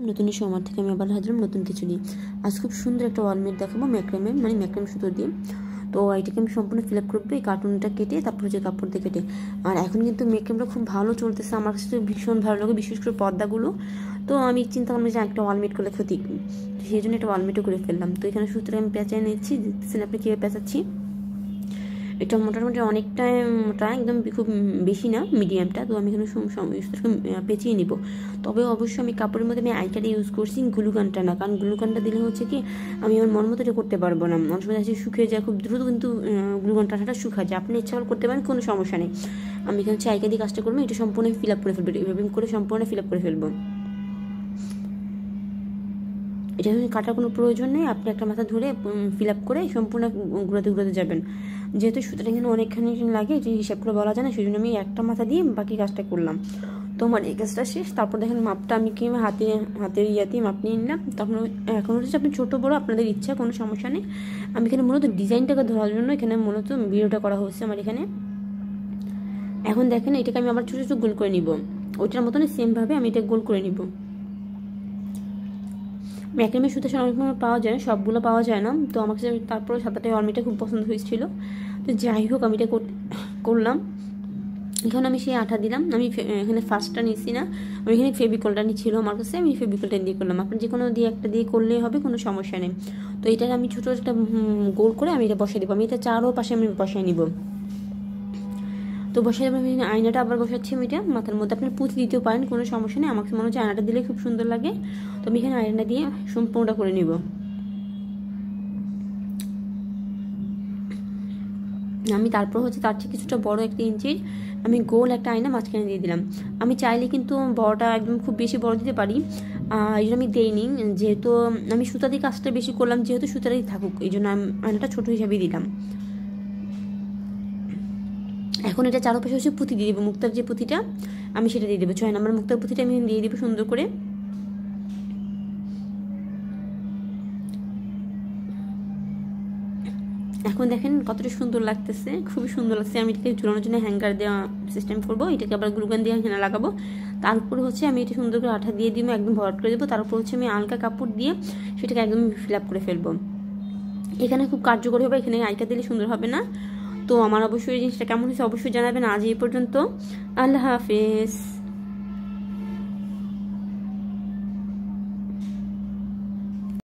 নতুন সময় থেকে আমি আবার হাজির নতুন কিছু নিয়ে। আজ খুব সুন্দর একটা ওয়ালমেট দেখাবো ম্যাক্রামে, মানে ম্যাক্রাম সুতো দিয়ে। তো এটাকে আমি সম্পূর্ণ ফিল আপ করবো এই কার্টুনটা কেটে, তারপর হচ্ছে কাপড় দিয়ে কেটে। আর এখন কিন্তু ম্যাক্রামটা খুব ভালো চলতেছে, আমার কাছে ভীষণ ভালো লাগে, বিশেষ করে পর্দাগুলো। তো আমি চিন্তা করলাম যে একটা ওয়ালমেট করলে ক্ষতি, সেই জন্য একটা ওয়ালমেটও করে ফেললাম। তো এখানে সুতরাং আমি পেঁচাই নিচ্ছি, দেখতেছেন আপনি কীভাবে পেঁচাচ্ছি। এটা মোটামুটি অনেকটাই মোটা, একদম খুব বেশি না, মিডিয়ামটা। তো আমি এখানে পেঁচিয়ে নিব। তবে অবশ্যই আমি কাপড়ের মধ্যে আমি আইকাটা ইউজ করছি, গ্লুগানটা না, কারণ গ্লুগানটা দিলে হচ্ছে কি আমি আমার মন মতো এটা করতে পারবো না, অনেক সময় আছে শুকিয়ে যায় খুব দ্রুত, কিন্তু গ্লুগানটা শুকায় যায়। আপনি ইচ্ছা করতে পারেন, কোনো সমস্যা নেই। আমি এখানে হচ্ছে আইকা দিয়ে কাজটা করবো, এটা সম্পূর্ণ ফিল আপ করে ফেলবো, এভাবে করে সম্পূর্ণ ফিল আপ করে ফেলবো। এটা কাটার কোনো প্রয়োজন নেই, আপনি একটা মাথা ধরে ফিল আপ করে সম্পূর্ণ ঘুরাতে ঘুরাতে যাবেন। যেহেতু সুতরাং এখানে অনেকখানি লাগে, এটা হিসাব করে বলা যায় না, সেই জন্য আমি একটা মাথা দিয়ে বাকি কাজটা করলাম। তো আমার এই কাজটা শেষ। তারপর দেখেন মাপটা আমি কি হাতের ইয়াতেই মাপ নিয়ে নিলাম। তখন এখন হচ্ছে আপনি ছোটো বড়ো আপনাদের ইচ্ছা, কোনো সমস্যা নেই। আমি এখানে মূলত ডিজাইনটাকে ধরার জন্য এখানে মূলত ভিডিওটা করা হচ্ছে আমার এখানে। এখন দেখেন এটাকে আমি আবার ছোটো ছোটো গোল করে নিব, ওইটার মতন সেমভাবে আমি এটা গোল করে নিব। ম্যাক্রামের সুতো অনেক সময় পাওয়া যায়, সবগুলো পাওয়া যায় না। তো আমার কাছে তারপরে সাদাটা ওয়ালমেটটা খুব পছন্দ হয়েছিল। তো যাই হোক আমি এটা করলাম। এখন আমি সেই আঠা দিলাম, আমি এখানে ফার্স্টটা নিচ্ছি না, আমি এখানে ফেভিকলটা নিচ্ছিল আমার কাছে, আমি ফেভিকলটা দিয়ে করলাম। আপনার যে কোনো দিয়ে একটা দিয়ে করলেই হবে, কোনো সমস্যা নেই। তো এটা আমি ছোটো একটা গোল করে আমি এটা বসাই দেবো। আমি এটা চারও পাশে আমি বসাই নিব। তো বসাই দেবো। আমি আয়নাটা আবার বসাচ্ছি আমি এটা মাথার মধ্যে, আপনি পুঁথি দিতেও পারেন, কোনো সমস্যা নেই। আমাকে মনে হচ্ছে আয়নাটা দিলে খুব সুন্দর লাগে। তো আমি এখানে আয়না দিয়ে সম্পূর্ণটা করে নিব। আমি তারপর হচ্ছে তার চেয়ে কিছুটা বড় 1 ইঞ্চির আমি গোল একটা আয়না মাঝখানে দিয়ে দিলাম। আমি চাইলে কিন্তু বড়টা একদম খুব বেশি বড় দিতে পারি, এই জন্য আমি দেইনি। যেহেতু আমি সুতা দিয়ে কাজটা বেশি করলাম, যেহেতু সুতাটাই থাকুক, এই জন্য আমি আয়নাটা ছোটো হিসাবেই দিলাম। এখন এটা চারপাশে হচ্ছে পুঁতি দিয়ে দেবো, মুক্তার যে পুঁতিটা আমি সেটা দিয়ে দেবো, 6 নম্বর মুক্তার পুঁতিটা আমি দিয়ে দেবো সুন্দর করে। এখন দেখেন কতটা সুন্দর লাগতেছে, খুবই সুন্দর লাগছে। আমি এটাকে ঝুলানোর জন্য হ্যাঙ্গার দেওয়া সিস্টেম করবো, এটাকে আবার গ্লুগান দিয়ে এখানে লাগাবো। তার উপরে হচ্ছে আমি এটা সুন্দর করে আঠা দিয়ে দিব, একদম ভরাট করে দেবো। তার উপর হচ্ছে আমি হালকা কাপড় দিয়ে সেটাকে একদম ফিল আপ করে ফেলবো। এখানে খুব কার্যকরী হবে, এখানে আইকা দিলে সুন্দর হবে না। তো আমার অবশ্যই এই জিনিসটা কেমন হয়েছে অবশ্যই জানাবেন। আজ এই পর্যন্ত, আল্লাহ হাফেজ।